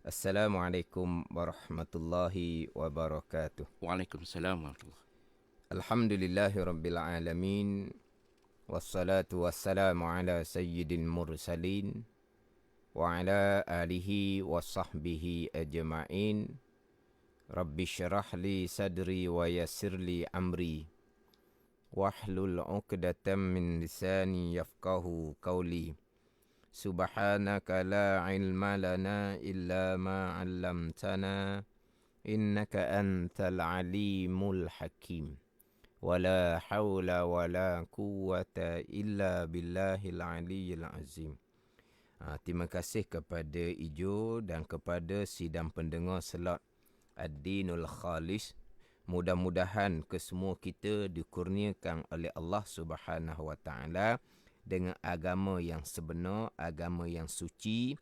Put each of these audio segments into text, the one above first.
Assalamualaikum warahmatullahi wabarakatuh. Waalaikumsalam warahmatullahi. Alhamdulillahi rabbil alamin. Wassalatu wassalamu ala sayyidil mursalin wa ala alihi wa sahbihi ajma'in. Rabbi syrah li sadri wa yassir li amri wahlul 'uqdatam min lisani yafqahu qawli. Subhanaka la ilma lana illa ma 'allamtana innaka antal alimul hakim. Wala hawla wala quwwata illa billahil aliyyil azim. Terima kasih kepada Ijo dan kepada sidang pendengar slot Ad-Dinul Khalis. Mudah-mudahan kesemua kita dikurniakan oleh Allah Subhanahu wa taala dengan agama yang sebenar, agama yang suci,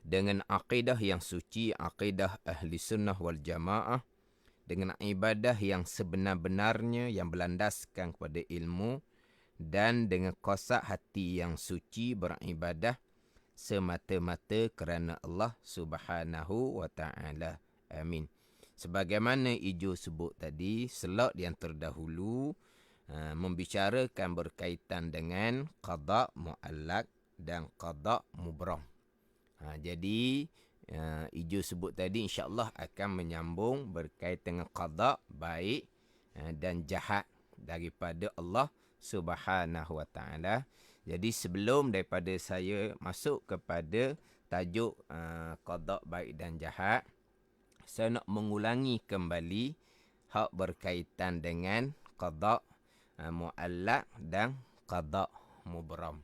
dengan akidah yang suci, akidah ahli sunnah wal jamaah, dengan ibadah yang sebenar-benarnya yang berlandaskan kepada ilmu, dan dengan kosak hati yang suci beribadah semata-mata kerana Allah Subhanahu wa taala. Amin. Sebagaimana Ijo sebut tadi, slot yang terdahulu membicarakan berkaitan dengan qada mu'allaq dan qada mubram. Jadi Ijo sebut tadi insya-Allah akan menyambung berkaitan dengan qada baik dan jahat daripada Allah Subhanahu wa taala. Jadi sebelum daripada saya masuk kepada tajuk qada baik dan jahat, saya nak mengulangi kembali hak berkaitan dengan qada mu'allaq dan qada mubram.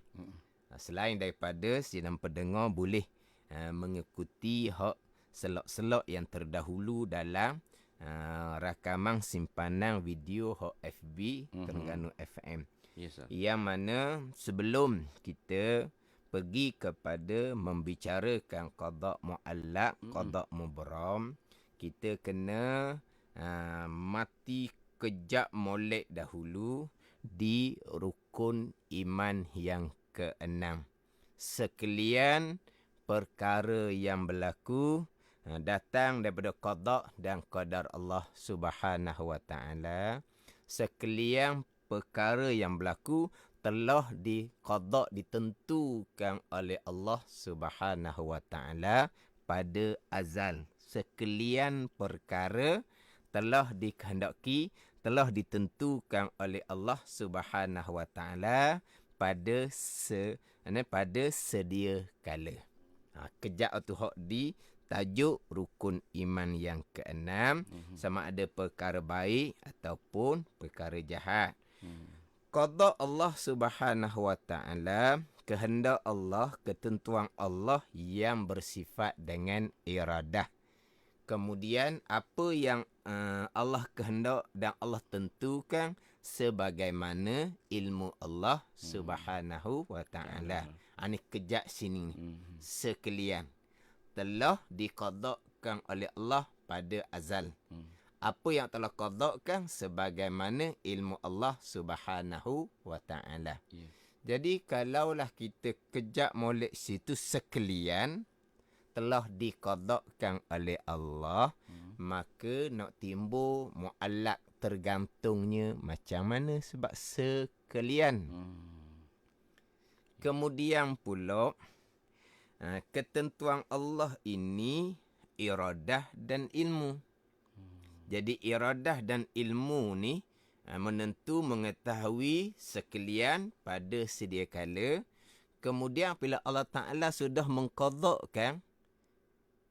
Selain daripada sidang pendengar boleh mengikuti hak selok-selok yang terdahulu dalam rakaman simpanan video hak FB Terengganu FM. Yes, sir. Yang mana sebelum kita pergi kepada membicarakan qada mu'allaq, qada mubram, kita kena mati kejap molek dahulu di rukun iman yang keenam. Sekalian perkara yang berlaku datang daripada qada dan qadar Allah Subhanahu wa taala. Sekalian perkara yang berlaku telah diqada, ditentukan oleh Allah Subhanahu wa taala pada azal. Sekalian perkara telah dikehendaki, telah ditentukan oleh Allah Subhanahu wa taala pada sedia kala. Kejap tu hak di tajuk rukun iman yang keenam, sama ada perkara baik ataupun perkara jahat. Qada Allah Subhanahu wa taala, kehendak Allah, ketentuan Allah yang bersifat dengan iradah. Kemudian apa yang Allah kehendak dan Allah tentukan sebagaimana ilmu Allah Subhanahu wa taala. Ini kejap sini sekalian telah diqadakan oleh Allah pada azal. Apa yang telah qadakan sebagaimana ilmu Allah Subhanahu wa taala. Jadi kalaulah kita kejap molek situ sekalian telah diqadakan oleh Allah, maka nak timbul mu'allaq tergantungnya macam mana sebab sekalian. Kemudian pula ketentuan Allah ini iradah dan ilmu. Jadi iradah dan ilmu ni menentu mengetahui sekalian pada sedia kala. Kemudian bila Allah Ta'ala sudah mengqadakkan,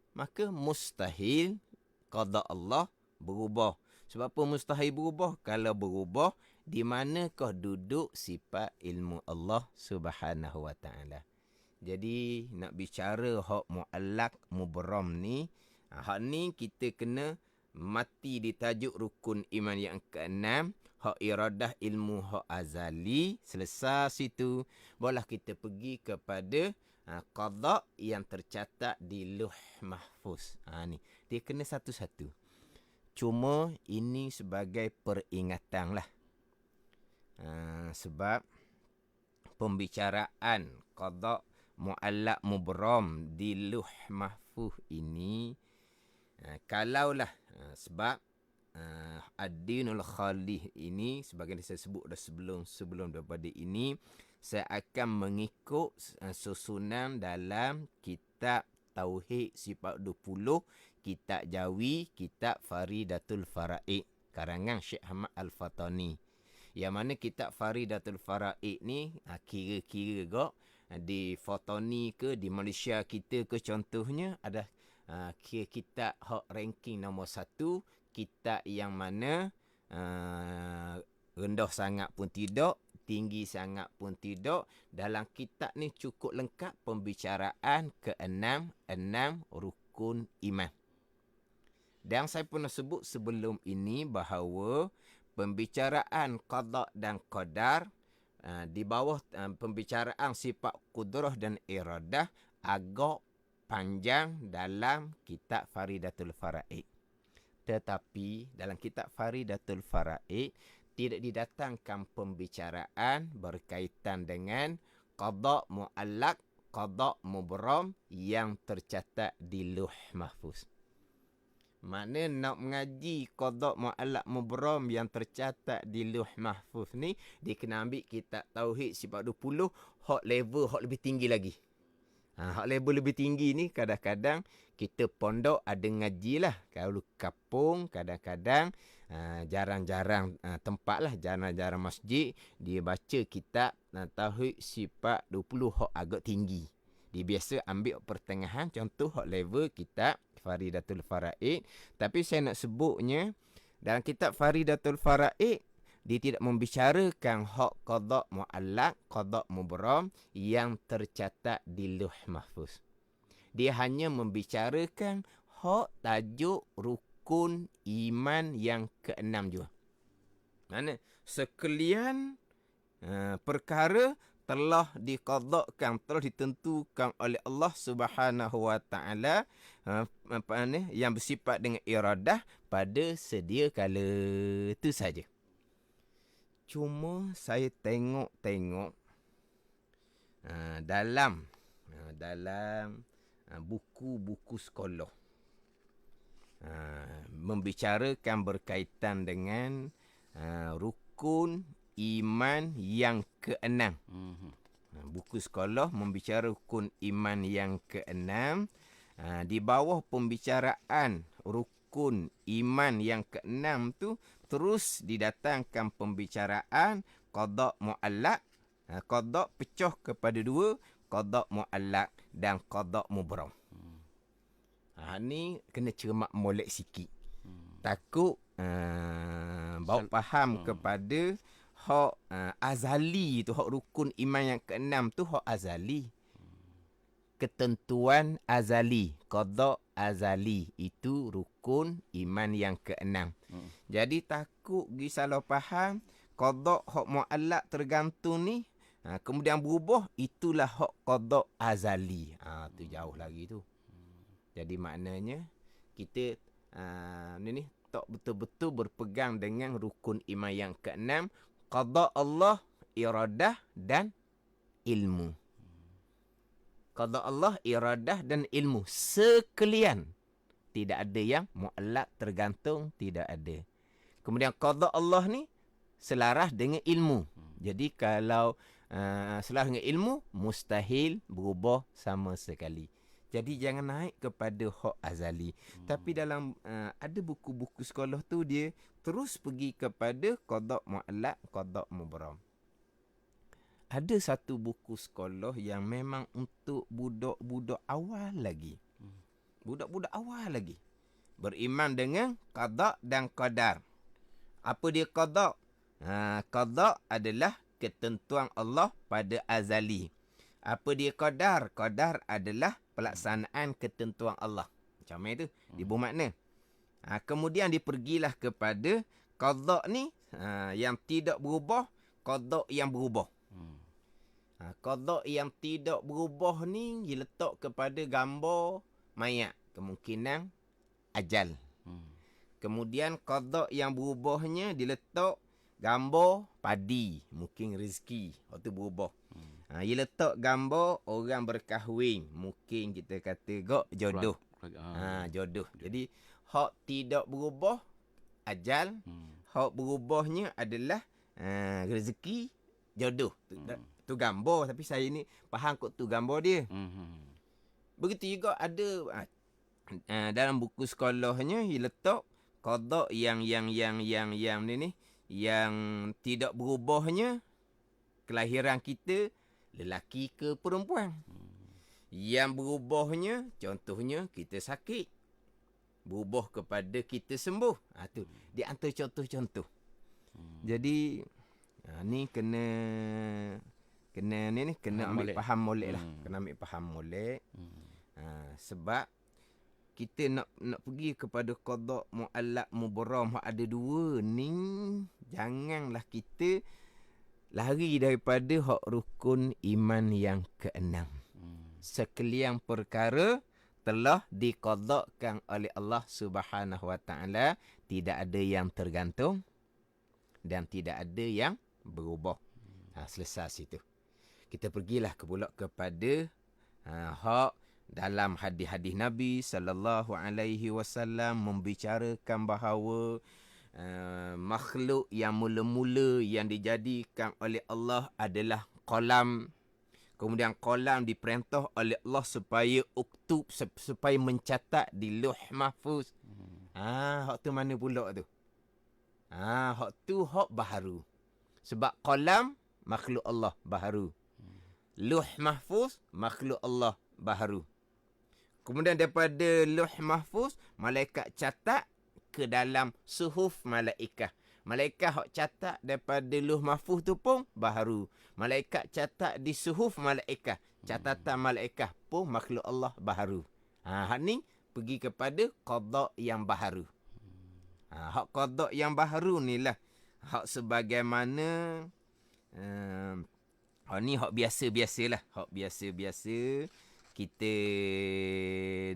maka mustahil qada Allah berubah. Sebab apa mustahil berubah? Kalau berubah, di manakah duduk sifat ilmu Allah Subhanahu wa taala? Jadi nak bicara hak mu'allaq mubram ni, hak ni kita kena mati di tajuk rukun iman yang keenam, hak iradah ilmu hak azali. Selesai situ, boleh kita pergi kepada qada yang tercatat di Lauh Mahfuz. Ni dia kena satu-satu. Cuma ini sebagai peringatan lah. Sebab pembicaraan qada mu'allaq mubram di Lauh Mahfuz ini, kalaulah sebab Ad-Dinul Khalih ini, sebagai yang saya sebut dah sebelum daripada ini, saya akan mengikut susunan dalam kitab Tauhid Sifat 20, kitab Jawi, kitab Faridatul Faraid, karangan Syekh Ahmad Al-Fatani. Yang mana kitab Faridatul Faraid ni kira-kira gak di Fatani ke, di Malaysia kita ke contohnya, ada kira kitab hak ranking nombor 1, kitab yang mana rendah sangat pun tidak, tinggi sangat pun tidak. Dalam kitab ni cukup lengkap pembicaraan ke-6 rukun iman. Dan saya pernah sebut sebelum ini bahawa pembicaraan qada dan qadar di bawah pembicaraan sifat kudrah dan iradah agak panjang dalam kitab Faridatul Faraid. Tetapi dalam kitab Faridatul Faraid tidak didatangkan pembicaraan berkaitan dengan qada mu'allaq, qada mubram yang tercatat di Lauh Mahfuz. Makna nak mengaji qada mu'allaq mubram yang tercatat di Lauh Mahfuz ni, dia kena ambil kitab Tauhid Sifat 20, hak level hak lebih tinggi lagi. Hak level lebih tinggi ni kadang-kadang kita pondok ada ngaji lah. Kalau kapung kadang-kadang jarang-jarang tempat lah, jarang-jarang masjid dia baca kitab Tauhid Sifat 20 hak agak tinggi. Dia biasa ambil pertengahan, contoh hak level kitab Faridatul Faraid. Tapi saya nak sebutnya, dalam kitab Faridatul Faraid dia tidak membicarakan hak qada mu'allaq, qada mubram yang tercatat di Lauh Mahfuz. Dia hanya membicarakan hak tajuk rukun iman yang ke-6 juga. Mana sekalian perkara telah diqadakkan, telah ditentukan oleh Allah Subhanahu wa taala yang bersifat dengan iradah pada sedia kala. Itu saja. Cuma saya tengok dalam buku-buku sekolah membicarakan berkaitan dengan rukun iman yang ke-6. Buku sekolah membicara rukun iman yang ke-6. Di bawah pembicaraan rukun iman yang ke-6 tu terus didatangkan pembicaraan qada mu'allaq. Qada pecah kepada 2, qada mu'allaq dan qada mubram. Ni kena cermat molek sikit. Takut bawa faham kepada hak azali tu, hak rukun iman yang ke-6 tu hak azali. Ketentuan azali, qada azali, itu rukun iman yang ke-6. Jadi takut pergi salah faham, qada hak mu'allaq tergantung ni, kemudian berubah, itulah hak qada azali. Tu jauh lagi tu. Jadi maknanya kita ni tak betul-betul berpegang dengan rukun iman yang ke-6, qada Allah, iradah dan ilmu. Qada Allah, iradah dan ilmu sekalian. Tidak ada yang mu'allaq tergantung, tidak ada. Kemudian qada Allah ni selaras dengan ilmu. Jadi kalau selaras dengan ilmu, mustahil berubah sama sekali. Jadi jangan naik kepada hak azali. Tapi dalam ada buku-buku sekolah tu dia terus pergi kepada qada mu'allaq, qada mubram. Ada satu buku sekolah yang memang untuk budak-budak awal lagi. Budak-budak awal lagi. Beriman dengan qada dan qadar. Apa dia qada? Qada adalah ketentuan Allah pada azali. Apa dia qadar? Qadar adalah pelaksanaan ketentuan Allah. Macam mana tu? Dia bermakna. Kemudian dia pergilah kepada qada ni yang tidak berubah, qada yang berubah. Qada yang tidak berubah ni diletak kepada gambar mayat, kemungkinan ajal. Kemudian qada yang berubahnya diletak gambar padi, mungkin rezeki, waktu berubah. Dia letak gambar orang berkahwin. Mungkin kita kata jodoh. Jodoh. Jadi hak tidak berubah ajal. Hak berubahnya adalah rezeki, jodoh. Tu gambar, tapi saya ni faham kot tu gambar dia. Begitu juga ada dalam buku sekolahnya dia letak qada yang ni yang tidak berubahnya kelahiran kita lelaki ke perempuan. Yang berubahnya contohnya kita sakit, berubah kepada kita sembuh. Tu di antara contoh-contoh. Jadi ni kena ambil faham molek lah. Kena ambil faham molek. Sebab kita nak pergi kepada qada muallaq mubram hak ada dua ni, janganlah kita lari daripada hak rukun iman yang keenam. Sekalian perkara telah diqadakan oleh Allah Subhanahu Wa Taala, tidak ada yang tergantung dan tidak ada yang berubah. Selesai situ. Kita pergilah pula kepada hak dalam hadis-hadis Nabi sallallahu alaihi wasallam membicarakan bahawa makhluk yang mula-mula yang dijadikan oleh Allah adalah qalam. Kemudian qalam diperintah oleh Allah supaya uktub, supaya mencatat di Lauh Mahfuz. Hak tu mana pula tu? Hak tu hak baharu. Sebab qalam makhluk Allah baharu. Lauh Mahfuz makhluk Allah baharu. Kemudian daripada Lauh Mahfuz, malaikat catat ke dalam suhuf malaikat. Malaikat hak catat daripada Lauh Mahfuz tu pun baharu. Malaikat catat di suhuf malaikat. Catatan malaikat pun makhluk Allah baharu. Hak ni pergi kepada qada yang baharu. Hak qada yang baharu ni lah hak sebagaimana hak ni hak biasa-biasalah. Hak biasa-biasa kita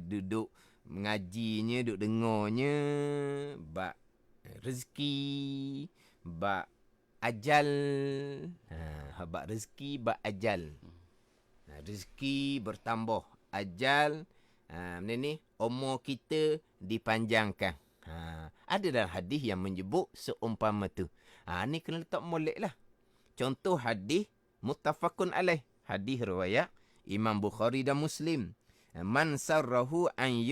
duduk mengajinya, duduk dengarnya bab rezeki, bab ajal. Bab rezeki, bab ajal. Rezeki bertambah, ajal ni umur kita dipanjangkan. Ada dalam hadis yang menyebut seumpama tu. Ni kena letak molek lah. Contoh hadis muttafaqun alaih. Hadis riwayat Imam Bukhari dan Muslim. Man sarrahu an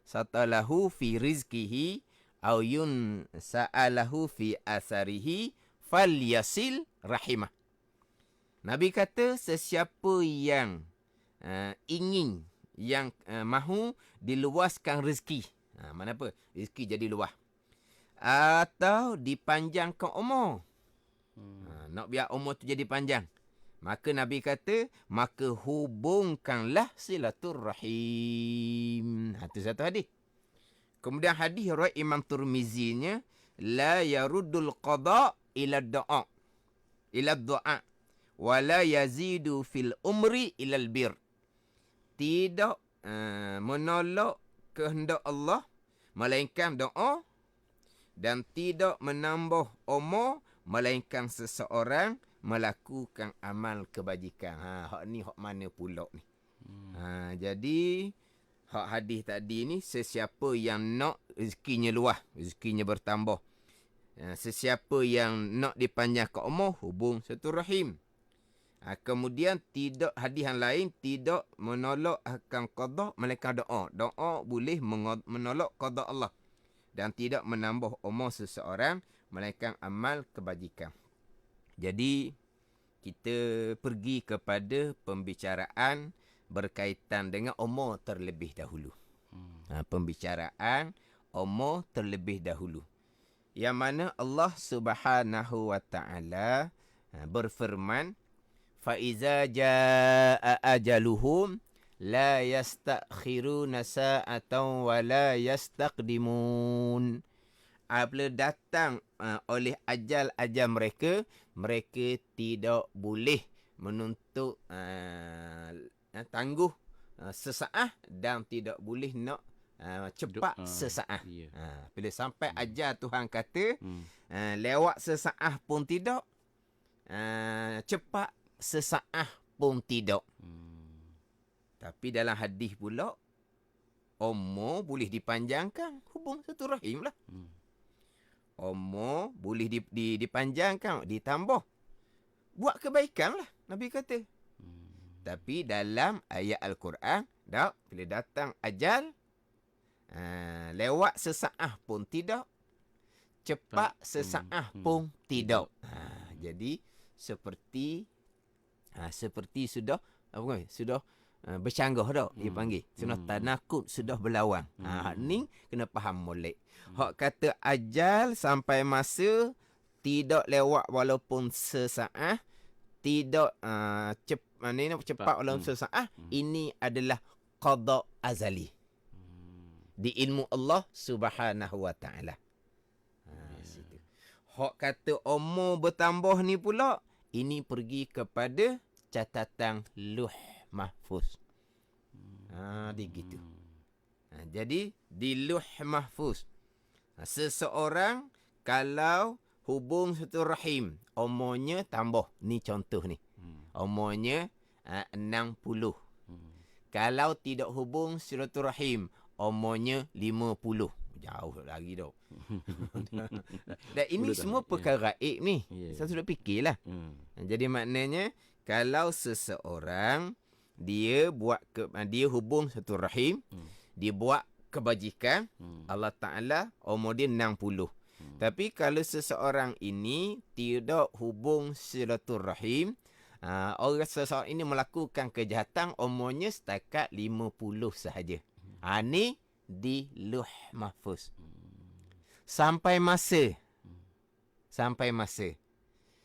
satalahu fi rizkihi aw yun sa'alahu fi asarihi falyasil rahimah. Nabi kata sesiapa yang ingin, yang mahu diluaskan rezeki. Mana apa? Rezeki jadi luas. Atau dipanjangkan umur. Nak biar umur tu jadi panjang. Maka Nabi kata, maka hubungkanlah silaturrahim. Itu satu hadis. Kemudian hadis riwayat Imam Tirmizinya, la yaruddul qada ila du'a. Ila du'a. Wa la yazidu fil umri ila albir. Tidak menolak kehendak Allah, melainkan doa, dan tidak menambah umur, melainkan seseorang melakukan amal kebajikan. Hak ni hak mana pula ni? Jadi hak hadis tadi ni, sesiapa yang nak rezekinya luas, rezekinya bertambah, sesiapa yang nak dipanjangkan umur, hubung silaturahim. Kemudian tidak, hadis yang lain tidak menolak akan qada melainkan doa. Doa boleh menolak qada Allah, dan tidak menambah umur seseorang melainkan amal kebajikan. Jadi kita pergi kepada pembicaraan berkaitan dengan umur terlebih dahulu. Pembicaraan umur terlebih dahulu, yang mana Allah Subhanahu Wa Taala berfirman, fa iza jaa ajaluhum la yastakhiruna sa'atan wa la yastaqdimun. Apabila datang oleh ajal mereka, mereka tidak boleh menuntut tangguh sesaat, dan tidak boleh nak cepat sesaat. Bila sampai ajal Tuhan kata lewat sesaat pun tidak, cepat sesaat pun tidak. Tapi dalam hadis pula, umur boleh dipanjangkan, hubung satu rahim lah. Umur boleh dipanjangkan, ditambah. Buat kebaikan lah, Nabi kata. Tapi dalam ayat Al-Quran, bila datang ajal, lewat sesaat pun tidak, cepat sesaat pun tidak. Jadi seperti sudah bercanggah dah dia panggil. Sudah tanakut, sudah berlawan. Ni kena faham molek. Hak kata ajal sampai masa tidak lewat walaupun sesaat, tidak cepat walaupun sesaat, ini adalah qada azali. Di ilmu Allah Subhanahu wa taala. Hak kata umur bertambah ni pula, ini pergi kepada catatan Luh Mahfuz. Dia gitu. Jadi di Luh Mahfuz, seseorang kalau hubung satu rahim, umurnya tambah. Ni contoh ni. Umurnya 60. Kalau tidak hubung silaturahim, umurnya 50. Jauh lagi dah. Dan ini semua perkara gaib ni. Saya sudah fikirlah. Jadi maknanya, kalau seseorang dia hubung satu rahim, dia buat kebajikan, Allah Ta'ala umur dia 60. Tapi kalau seseorang ini tidak hubung silaturahim, seseorang ini melakukan kejahatan, umurnya setakat 50 sahaja. Ni di Luh Mahfuz. Sampai masa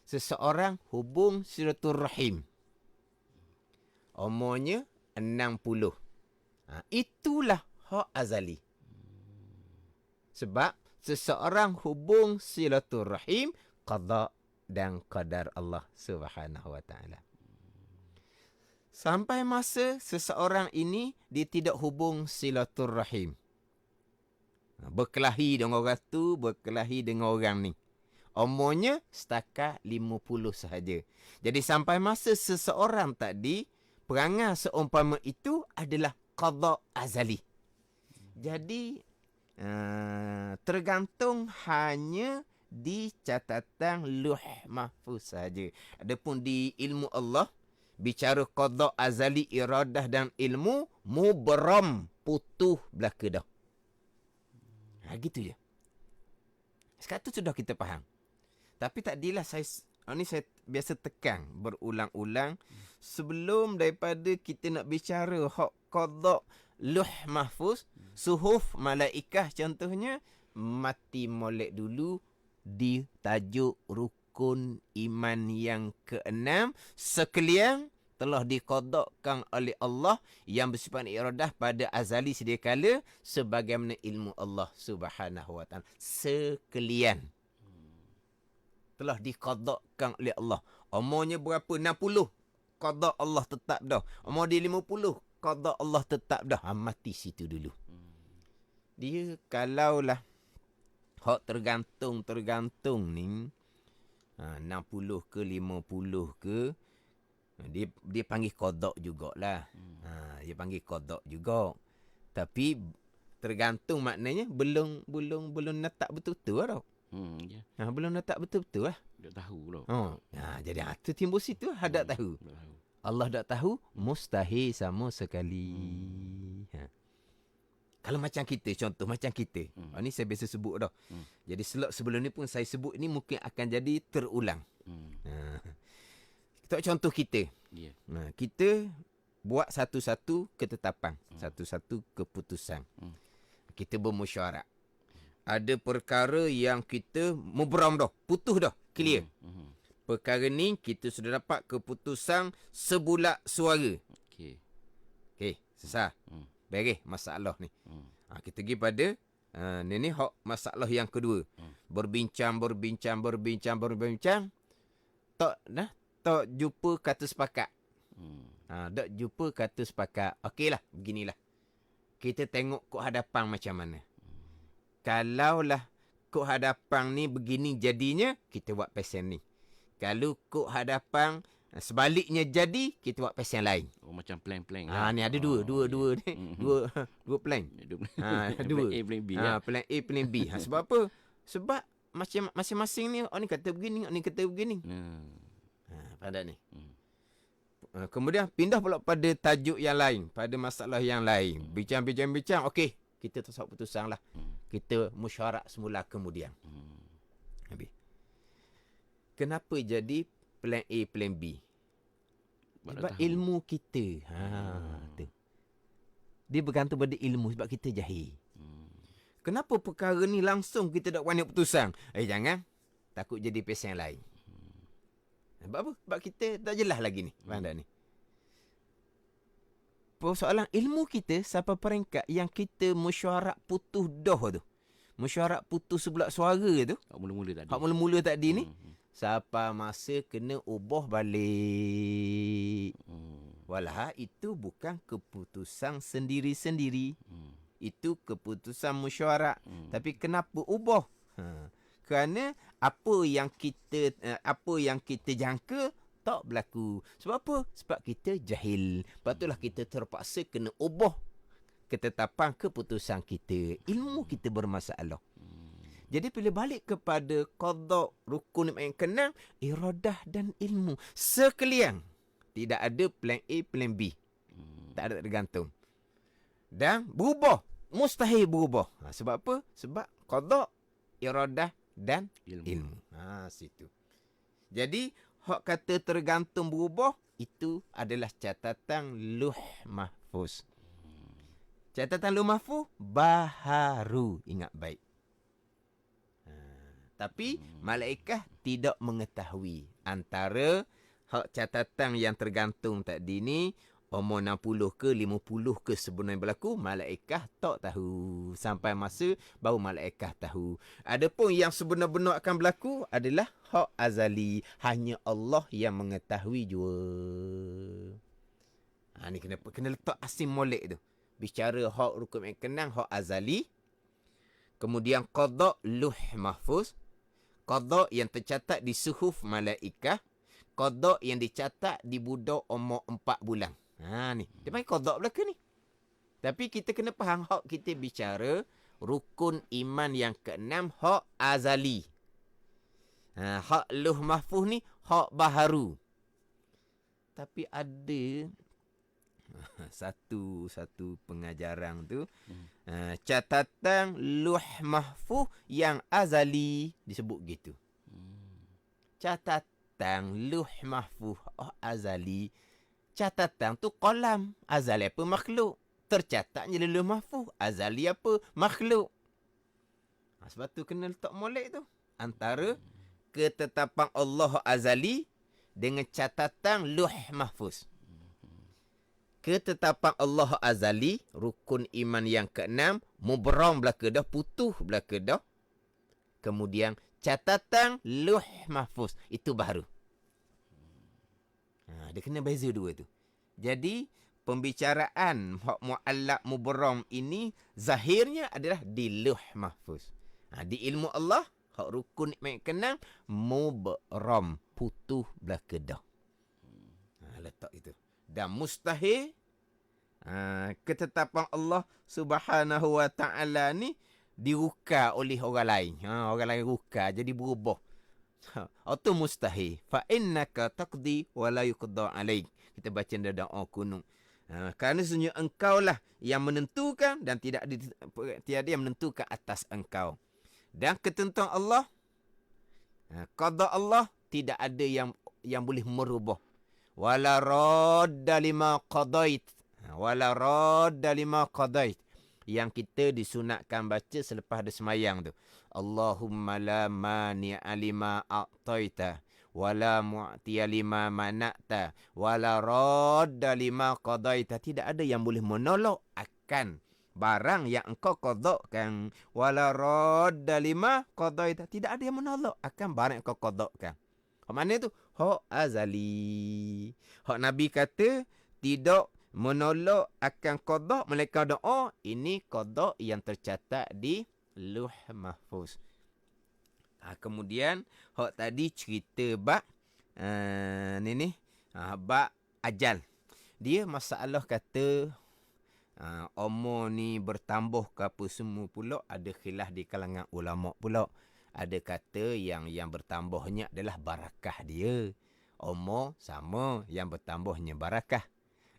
seseorang hubung silaturahim, umurnya 60. Itulah hak azali. Sebab seseorang hubung silaturahim, qada dan qadar Allah Subhanahu wa taala. Sampai masa seseorang ini dia tidak hubung silaturahim, berkelahi dengan orang tu, berkelahi dengan orang ni, umurnya setakat 50 sahaja. Jadi sampai masa seseorang tadi, perangai seumpama itu adalah qada azali. Jadi tergantung hanya di catatan Luh Mahfuz saja. Adapun di ilmu Allah, bicara qada azali, iradah dan ilmu, mubram, putuh belaka dah. Gitu je. Sekarang tu sudah kita faham. Tapi takdilah saya biasa tekan berulang-ulang sebelum daripada kita nak bicara hak qada Luh Mahfuz, suhuf malaikah contohnya, mati molek dulu di tajuk rukun iman yang ke-6 sekalian telah diqadakkan oleh Allah yang bersifat iradah pada azali sedia kala sebagaimana ilmu Allah Subhanahu wa taala. Sekalian telah diqadakkan oleh Allah. Umurnya berapa? 60. Qada Allah tetap dah. Umur dia 50. Qada Allah tetap dah. Mati situ dulu. Dia kalaulah hak tergantung ni 60 ke 50 ke, dia panggil qada jugalah. Dia panggil qada juga. Tapi tergantung maknanya belum letak betul-betul lah. Belum letak betul-betul lah. Tak tahu lah. Jadi tu timbul situ tak tahu. Allah tak tahu, mustahil sama sekali. Kalau macam kita, contoh macam kita. Ni saya biasa sebut dah. Jadi sebelum ni pun saya sebut, ni mungkin akan jadi terulang. Kita contoh kita. Kita buat satu-satu ketetapan, satu-satu keputusan. Kita bermusyawarah. Ada perkara yang kita mubram dah, putus dah, clear. Perkara ni kita sudah dapat keputusan sebulat suara. Okey, selesai. Beres masalah ni. Kita pergi pada ni hak masalah yang kedua. Berbincang. Tak jumpa kata sepakat. Tak jumpa kata sepakat. Okeylah, beginilah. Kita tengok kod hadapan macam mana. Kalaulah kod hadapan ni begini jadinya, kita buat pesen ni. Kalau kok hadapan sebaliknya jadi, kita buat pesen lain. Oh, macam plan-plan Ni ada dua ni. Dua plan. Dua. Plan A, plan B. Plan A, plan B. Sebab apa? Sebab masing-masing ni, ni kata begini, ni kata begini. Pada ni. Kemudian pindah pula pada tajuk yang lain, pada masalah yang lain. Bincang. Okey, kita tak putusan lah. Kita mesyuarat semula kemudian. Habis. Kenapa jadi plan A, plan B? Sebab ilmu kita. Tu. Dia bergantung pada ilmu sebab kita jahil. Kenapa perkara ni langsung kita tak wani putusan? Jangan. Takut jadi pesen lain. Sebab apa? Sebab kita tak jelas lagi ni. Faham tak ni? Persoalan ilmu kita sampai peringkat yang kita mesyuarat putus doh tu. Mesyuarat putus sebelah suara tu. Hak mula-mula tadi. Hak mula-mula tadi ni. Sampai masa kena ubah balik. Walah, itu bukan keputusan sendiri-sendiri. Itu keputusan mesyuarat. Tapi kenapa ubah? Kerana apa yang kita jangka tak berlaku. Sebab apa? Sebab kita jahil. Lepas itulah kita terpaksa kena ubah ketetapan keputusan kita. Ilmu kita bermasalah. Jadi bila balik kepada qada, rukun yang keenam, iradah dan ilmu. Sekalian. Tidak ada plan A, plan B. Tak ada tergantung. Dan berubah. Mustahil berubah. Sebab apa? Sebab qada, iradah dan ilmu. Situ. Jadi, hak kata tergantung berubah, itu adalah catatan Lauh Mahfuz. Catatan Lauh Mahfuz baharu. Ingat baik. Tapi, malaikat tidak mengetahui antara hak catatan yang tergantung tadi ni, umur 60 ke 50 ke sebelum berlaku, malaikat tak tahu. Sampai masa baru malaikat tahu. Adapun yang sebenar-benar akan berlaku adalah hak azali. Hanya Allah yang mengetahui jua. Ni kena letak asim molek tu. Bicara hak rukun yang kenang, hak azali. Kemudian qada Lauh Mahfuz. Qada yang tercatat di suhuf malaikat. Qada yang dicatat di budak umur 4 bulan. Ni. Dia panggil qada belaka ni. Tapi kita kena faham hak kita bicara rukun iman yang keenam, hak azali. Hak Lauh Mahfuz ni hak baharu. Tapi ada satu pengajaran tu, catatan Lauh Mahfuz yang azali disebut gitu. Catatan Lauh Mahfuz azali. Catatan tu kolam. Azali apa? Makhluk. Tercatatnya Lauh Mahfuz. Azali apa? Makhluk. Sebab tu kena letak molek tu. Antara ketetapan Allah azali dengan catatan Lauh Mahfuz. Ketetapan Allah azali, rukun iman yang keenam, mubram belaka dah, putuh belaka dah. Kemudian catatan Lauh Mahfuz. Itu baru. Dia kena beza dua tu. Jadi, pembicaraan hak mu'allaq mubram ini, zahirnya adalah di Lauh Mahfuz. Di ilmu Allah, hak rukun iman yang keenam, mubram, putuh belaka dah. Letak itu. Dan mustahil, ketetapan Allah Subhanahu wa ta'ala ni diruka oleh orang lain. Orang lain ruka, jadi berubah. Itu mustahil. Fa innaka taqdi wa la yuqda alaik. Kita baca dalam doa kunung. Kerana sesungguhnya engkau lah yang menentukan dan tiada yang menentukan atas engkau. Dan ketentuan Allah, qada Allah, tidak ada yang boleh merubah. Wala radda lima qadait. Wala radda lima qadait. Yang kita disunatkan baca selepas ada semayang tu. Allahumma la mani'a lima a'taita. Wala mu'tiya lima mana'ta. Wala radda lima qadaita. Tidak ada yang boleh menolak akan barang yang engkau qadakkan. Wala radda lima qadaita. Tidak ada yang menolak akan barang yang engkau qadakkan. Hak mana tu? Hak azali. Hak Nabi kata tidak menolak akan qada melainkan doa. Ini qada yang tercatat di Lauh Mahfuz. Kemudian hak tadi cerita bab bab ajal. Dia masalah kata umur ni bertambah ke apa semua pula, ada khilaf di kalangan ulama pula. Ada kata yang bertambahnya adalah barakah dia. Umur sama, yang bertambahnya barakah.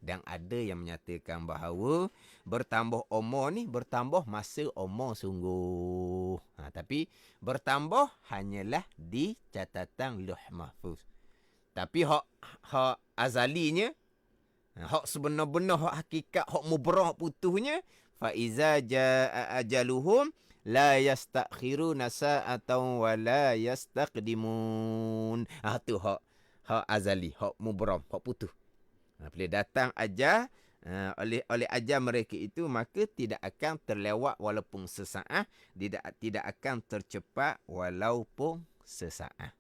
Dan ada yang menyatakan bahawa bertambah umur ni bertambah masa umur sungguh. Tapi bertambah hanyalah di catatan Lauh Mahfuz. Tapi hak azalinya, hak sebenar-benar, hak hakikat, hak mubrah putuhnya, fa iza jaa ajaluhum la yastakhiruna sa'atan wa la yastaqdimun. Tu hak azali, hak mubrah, hak putuh. Bila datang ajal oleh ajal mereka itu, maka tidak akan terlewat walaupun sesaat, tidak akan tercepat walaupun sesaat.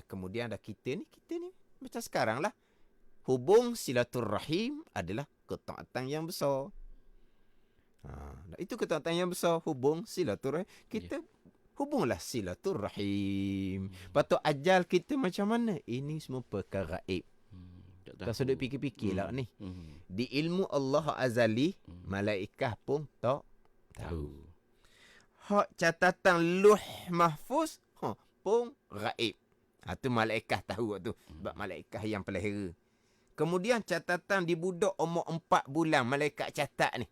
Kemudian ada kita ni macam sekarang lah. Hubung silaturrahim adalah ketaatan yang besar. Itu ketaatan yang besar, hubung silaturrahim. Kita hubunglah silaturrahim. Patut ajal kita macam mana? Ini semua perkara gaib. Tak sedut fikir-fikir lah ni. Di ilmu Allah azali, malaikat pun tak tahu. Hak catatan Lauh Mahfuz pun gaib. Tu malaikat tahu tu. Sebab malaikat yang pelihara. Kemudian catatan di budak umur 4 bulan, malaikat catat ni.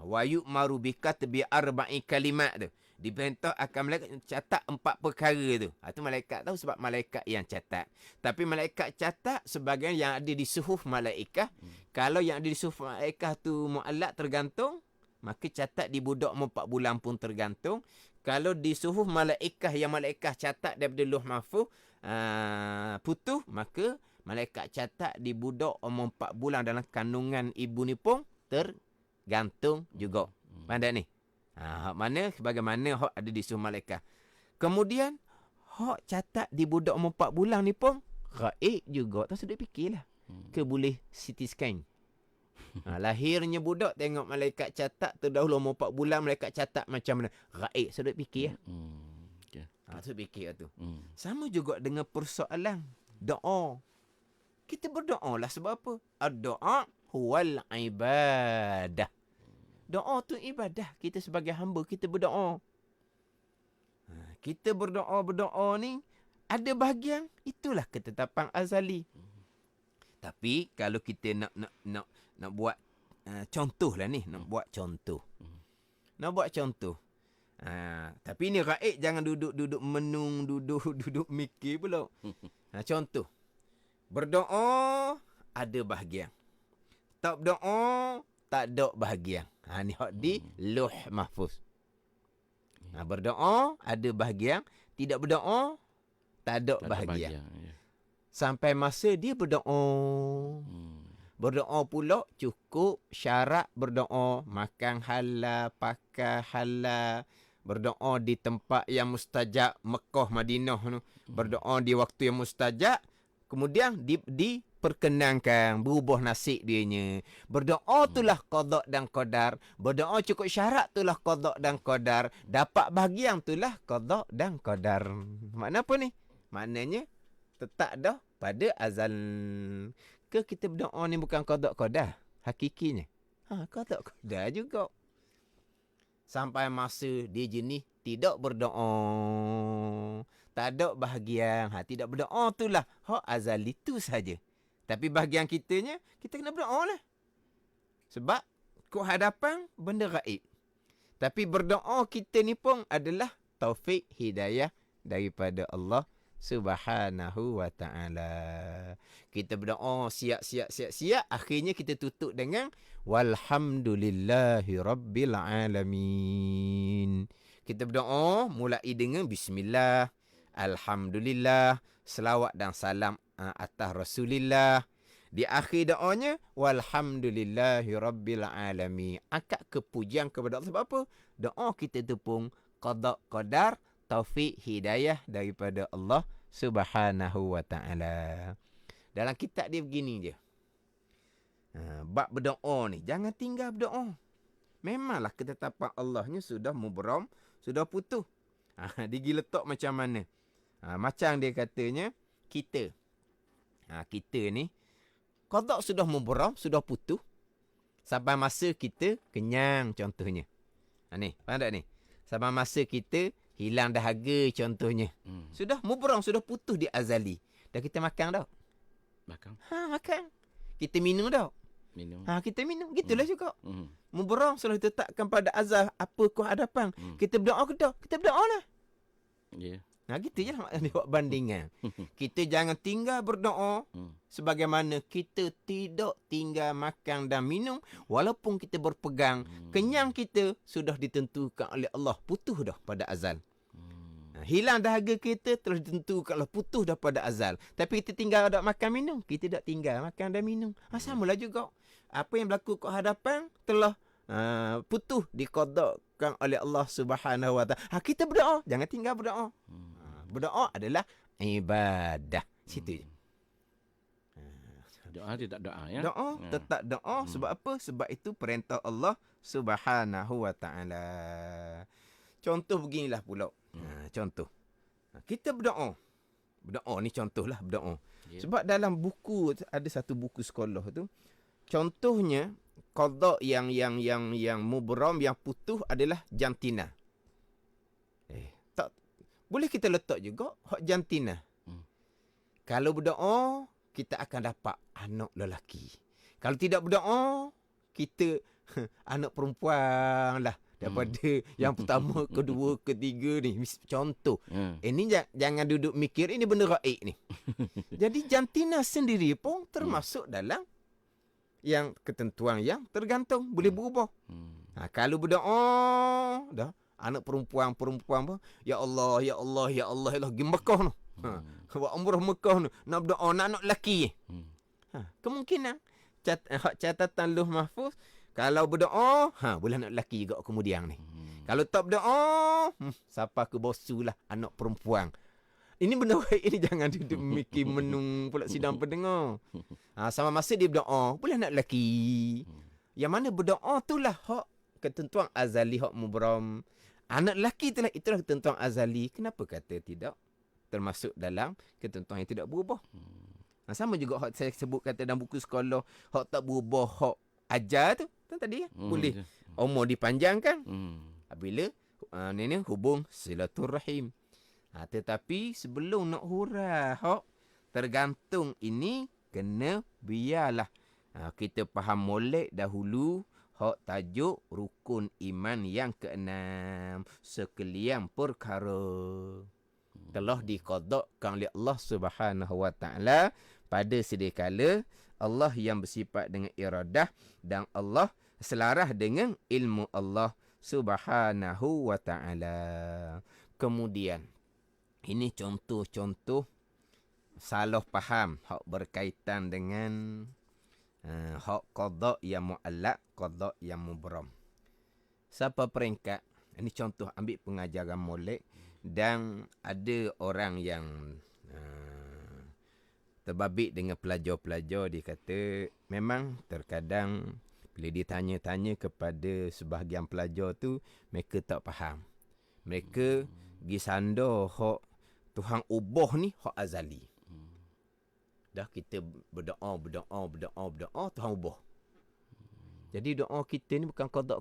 Wa yu'maru bi katbi 4 kalimat tu. Diperintah akan malaikat catat 4 perkara tu. Tu malaikat tahu sebab malaikat yang catat. Tapi malaikat catat sebagian yang ada di suhuf malaikat. Kalau yang ada di suhuf malaikat tu mu'allaq, tergantung, maka catat di budak umur 4 bulan pun tergantung. Kalau di suhuf malaikat yang malaikat catat daripada Lauh Mahfuz putuh, maka malaikat catat di budak umur 4 bulan dalam kandungan ibu ni pun tergantung juga. Pandai ni. Hak mana sebagaimana hak ada di suhuf malaikat. Kemudian hak catat di budak umur 4 bulan ni pun gaib juga. Tak sedap fikirlah. Ke boleh CT scan. Lahirnya budak, tengok malaikat catat tu dahulu umur 4 bulan, malaikat catat macam mana. Gaib, sedap fikir lah. Sedap fikir tu. Sama juga dengan persoalan doa. Kita berdoa lah sebab apa? Ad-doa huwal ibadah. Doa tu ibadah. Kita sebagai hamba, kita berdoa. Kita berdoa ni ada bahagian itulah ketetapan azali. Tapi kalau kita nak buat contoh lah ni, nak buat contoh. Tapi ni gaib, jangan duduk menung, duduk mikir pula. Contoh. Berdoa ada bahagian. Tak berdoa tak ada bahagian. Ni hak di Lauh Mahfuz. Berdoa ada bahagian, tidak berdoa tak ada bahagian. Sampai masa dia berdoa. Berdoa pula cukup syarat berdoa, makan halal, pakai halal, berdoa di tempat yang mustajab, Mekah, Madinah tu. Berdoa di waktu yang mustajab, kemudian diperkenankan berubah nasib dianya. Berdoa itulah qada dan qadar. Berdoa cukup syarat itulah qada dan qadar. Dapat bahagian itulah qada dan qadar. Makna apa ni? Maknanya tetap dah pada azal. Ke kita berdoa ni bukan qada qadar hakikinya? Qada qadar juga. Sampai masa dia jenis tidak berdoa, tak ada bahagian. Tidak berdoa itulah hak azali itu saja. Tapi bahagian kitanya, kita kena berdoa lah. Sebab kau hadapan benda gaib. Tapi berdoa kita ni pun adalah taufik hidayah daripada Allah Subhanahu wa ta'ala. Kita berdoa siap. Akhirnya kita tutup dengan walhamdulillahi rabbil alamin. Kita berdoa mulai dengan bismillah, alhamdulillah, selawat dan salam atas Rasulillah. Di akhir doanya walhamdulillahi rabbil alamin. Akad kepujian kepada Allah. Sebab apa? Doa kita tu pun qada qadar, taufik hidayah daripada Allah Subhanahu wa ta'ala. Dalam kitab dia begini je. Bab berdoa ni, jangan tinggal berdoa. Memanglah ketetapan Allahnya sudah mubram, sudah putus. Dia letak macam mana? Macam dia katanya, kita. Kita ni qada sudah mubaram, sudah putus. Sampai masa kita kenyang contohnya. Ni, faham tak ni? Sampai masa kita hilang dahaga contohnya. Sudah mubaram, sudah putus di azali. Dah kita makan dah. Makan. Makan. Kita minum dah. Minum. Kita minum. Gitulah juga. Mubaram sudah ditetapkan pada azal apa kehadapan. Kita berdoa ke tak? Kita berdoa lah. Ya. Gitu je lah maknanya buat bandingan. Kita jangan tinggal berdoa sebagaimana kita tidak tinggal makan dan minum walaupun kita berpegang. Kenyang kita sudah ditentukan oleh Allah. Putus dah pada azal. Hilang dahaga kita telah ditentukan Allah. Putus dah pada azal. Tapi kita tinggal tak makan minum. Kita tak tinggal makan dan minum. Samalah juga. Apa yang berlaku ke hadapan telah putus diqadakan oleh Allah Subhanahu Wa Taala. Kita berdoa, jangan tinggal berdoa. Berdoa adalah ibadah. Situ je. Doa tidak doa ya. Doa tetap doa. Sebab apa? Sebab itu perintah Allah Subhanahu Wa Taala. Contoh beginilah pula. Contoh. Kita berdoa. Berdoa ni contohlah berdoa. Yeah. Sebab dalam buku ada satu buku sekolah tu. Contohnya qada yang mubram yang putus adalah jantina. Tak boleh kita letak juga hak jantina. Kalau berdoa kita akan dapat anak lelaki. Kalau tidak berdoa kita anak perempuan lah daripada yang pertama, kedua, ketiga ni. Contoh. Ini jangan duduk mikir ini benda raib ni. Jadi jantina sendiri pun termasuk dalam yang ketentuan yang tergantung boleh berubah. Kalau berdoa dah anak perempuan pun ya Allah ya Allah ya Allah ya Allah pergi Mekah tu. Buat umrah Mekah tu nak berdoa nak anak lelaki. Kemungkinan catatan Lauh Mahfuz kalau berdoa boleh anak lelaki juga kemudian ni. Kalau tak berdoa siapa ke bosulah anak perempuan. Ini benda baik ini jangan duduk mikir menung pula sidang pendengar. Sama masa dia berdoa, boleh anak lelaki. Yang mana berdoa itulah hak ketentuan azali, hak mubram. Anak lelaki itulah ketentuan azali. Kenapa kata tidak? Termasuk dalam ketentuan yang tidak berubah. Sama juga hak saya sebut kata dalam buku sekolah, hak tak berubah, hak ajar tu. Tadi boleh umur dipanjangkan. Bila ni hubung silaturrahim. Tetapi sebelum nak hurah hak tergantung ini kena biarlah kita faham molek dahulu hak tajuk rukun iman yang keenam sekalian perkara telah diqadakkan oleh Allah Subhanahu Wa Taala pada sedia kala. Allah yang bersifat dengan iradah dan Allah selaras dengan ilmu Allah Subhanahu Wa Taala. Kemudian ini contoh-contoh salah faham hak berkaitan dengan hak qada yang muallaq, qada yang mubram. Siapa peringkat? Ini contoh ambil pengajaran molek dan ada orang yang terbabit dengan pelajar-pelajar dia kata memang terkadang bila ditanya-tanya kepada sebahagian pelajar tu mereka tak faham. Mereka pergi sandar hak Tuhan ubah ni hak azali. Dah kita berdoa Tuhan ubah. Jadi doa kita ni bukan qada.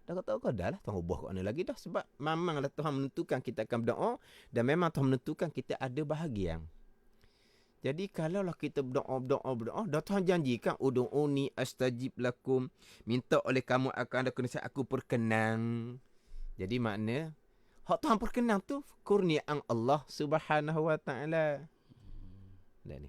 Dah qada lah Tuhan ubah kat mana lagi dah sebab memanglah Tuhan menentukan kita akan berdoa dan memang Tuhan menentukan kita ada bahagian. Jadi kalaulah kita berdoa, dah Tuhan janjikan ud'uni astajib lakum, minta oleh kamu akan ada keniscayaan aku perkenan. Jadi makna hak Tuhan perkenan tu kurniaan Allah Subhanahu Wa Taala.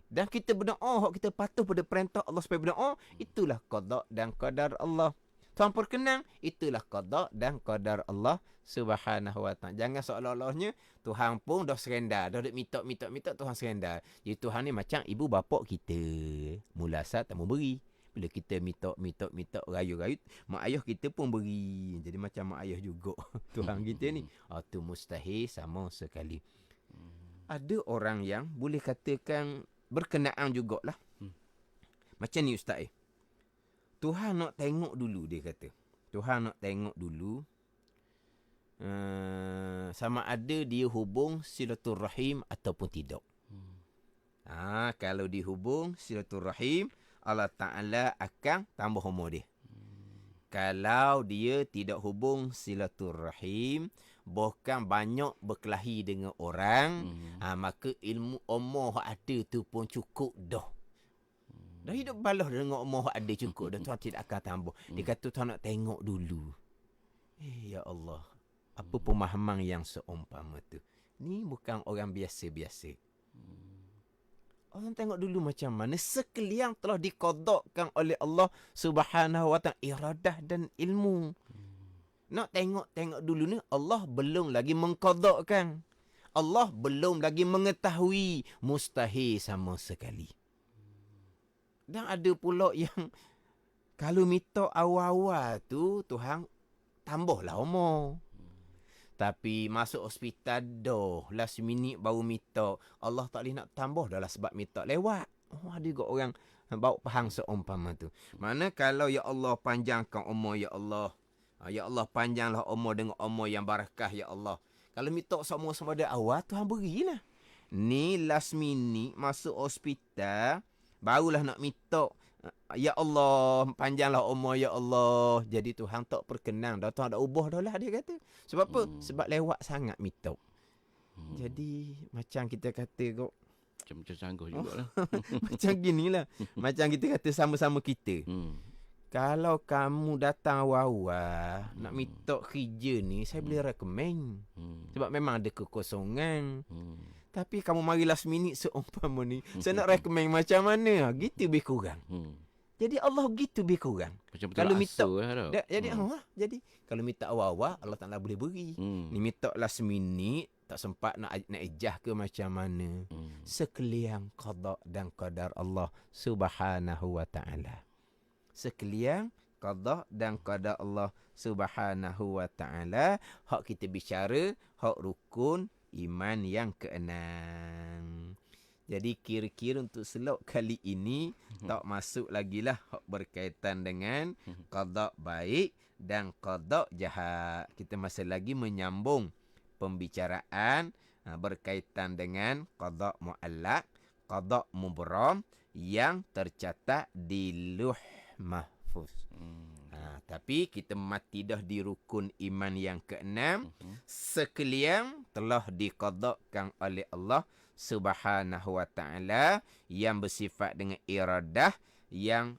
Dan kita berdoa, hak kita patuh pada perintah Allah supaya berdoa, itulah qada dan qadar Allah. Tuhan perkenan, itulah qada dan qadar Allah Subhanahu Wa Taala. Jangan seolah-olahnya Tuhan pun dah serendar, dah duk minta Tuhan serendar. Jadi Tuhan ni macam ibu bapa kita. Mula asal tak mau beri. Bila kita minta rayu-rayu, mak ayah kita pun beri. Jadi macam mak ayah juga Tuhan kita ni. Tu mustahil sama sekali. Ada orang yang boleh katakan berkenaan jugalah. Macam ni Ustaz Tuhan nak tengok dulu dia kata. Tuhan nak tengok dulu sama ada dia hubung silaturrahim ataupun tidak. Kalau dihubung silaturahim, Allah Ta'ala akan tambah umur dia. Kalau dia tidak hubung silaturahim, bahkan banyak berkelahi dengan orang, maka ilmu umur yang ada tu pun cukup dah. Dah hidup balah dengan umur yang ada cukup dah. Tuhan tidak akan tambah. Dia kata Tuhan nak tengok dulu. Ya Allah. Apa pemahaman yang seumpama tu. Ni bukan orang biasa-biasa. Orang tengok dulu macam mana sekalian telah diqadakkan oleh Allah Subhanahu wa ta'ala iradah dan ilmu. Nak tengok dulu ni Allah belum lagi mengqadakkan. Allah belum lagi mengetahui, mustahil sama sekali. Dan ada pula yang kalau minta awal-awal tu Tuhan tambahlah umur. Tapi masuk hospital dah, last minute baru minta. Allah tak boleh nak tambah dah lah sebab minta lewat. Ada juga orang bawa faham seumpama tu. Mana kalau ya Allah panjangkan umur ya Allah. Ya Allah panjanglah umur dengan umur yang barakah ya Allah. Kalau minta semua pada awal Tuhan berilah. Ni last minute masuk hospital barulah nak minta. Ya Allah, panjanglah umur ya Allah. Jadi Tuhan tak perkenan dah. Tuhan dah ubah dah lah dia kata. Sebab apa? Sebab lewat sangat minta. Jadi macam kita kata kok. Macam sanggup jugalah. Macam ginilah. Macam kita kata sama-sama kita. Kalau kamu datang awal-awal nak minta kerja ni, saya boleh recommend. Sebab memang ada kekosongan. Tapi kamu mari last minute seumpama ni. Saya nak recommend macam mana? Gitu lebih kurang. Jadi Allah gitu lebih kurang. Macam kalau minta jadi kalau minta awal-awal Allah Ta'ala boleh beri. Ni minta last minute tak sempat nak ijah ke macam mana. Sekalian qada dan qadar Allah Subhanahu wa ta'ala. Sekalian qada dan qadar Allah Subhanahu wa ta'ala. Hak kita bicara hak rukun iman yang keenam. Jadi kira-kira untuk selok kali ini tak masuk lagi lah berkaitan dengan qada baik dan qada jahat. Kita masih lagi menyambung pembicaraan berkaitan dengan qada muallaq, qada mubram yang tercatat di Lauh Mahfuz. Tapi kita mati dah di rukun iman yang keenam. Sekalian telah diqadakkan oleh Allah Subhanahu wa ta'ala yang bersifat dengan iradah yang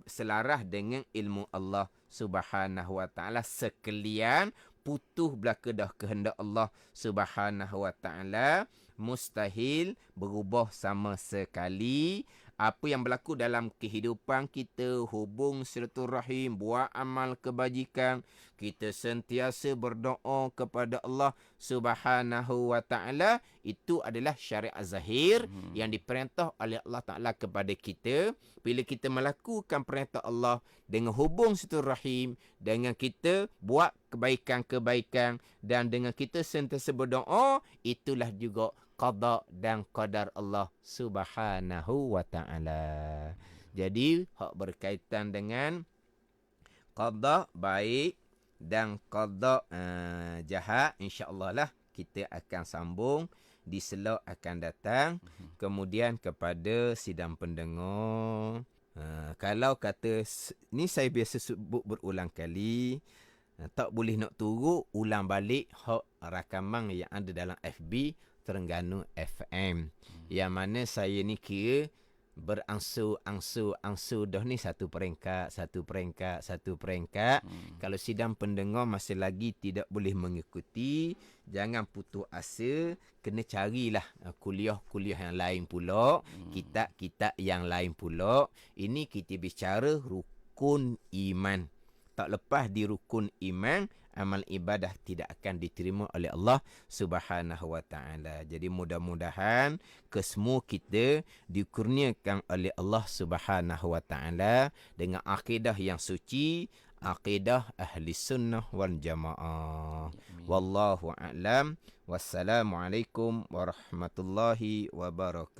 selaras dengan ilmu Allah Subhanahu wa ta'ala. Sekalian putus belaka dah kehendak Allah Subhanahu wa ta'ala. Mustahil berubah sama sekali. Apa yang berlaku dalam kehidupan kita, hubung silaturahim, buat amal kebajikan, kita sentiasa berdoa kepada Allah Subhanahu wa ta'ala, itu adalah syariat zahir yang diperintah oleh Allah Ta'ala kepada kita. Bila kita melakukan perintah Allah dengan hubung silaturahim, dengan kita buat kebaikan-kebaikan dan dengan kita sentiasa berdoa, itulah juga qada dan qadar Allah Subhanahu wa ta'ala. Jadi hak berkaitan dengan qada baik dan qada jahat, insya-Allah lah kita akan sambung di selok akan datang. Kemudian kepada sidang pendengar, kalau kata ni saya biasa sebut berulang kali, tak boleh nak turut ulang balik hak rakaman yang ada dalam FB Terengganu FM. Yang mana saya ni kira berangsur-angsur dah ni satu peringkat. Kalau sidang pendengar masih lagi tidak boleh mengikuti, jangan putus asa, kena carilah kuliah-kuliah yang lain pula, kitab-kitab yang lain pula. Ini kita bicara rukun iman. Tak lepas di rukun iman, amal ibadah tidak akan diterima oleh Allah Subhanahu wa ta'ala. Jadi mudah-mudahan kesemua kita dikurniakan oleh Allah Subhanahu wa ta'ala dengan akidah yang suci, akidah ahli sunnah wal jamaah. Wallahu a'lam. Wassalamualaikum warahmatullahi wabarakatuh.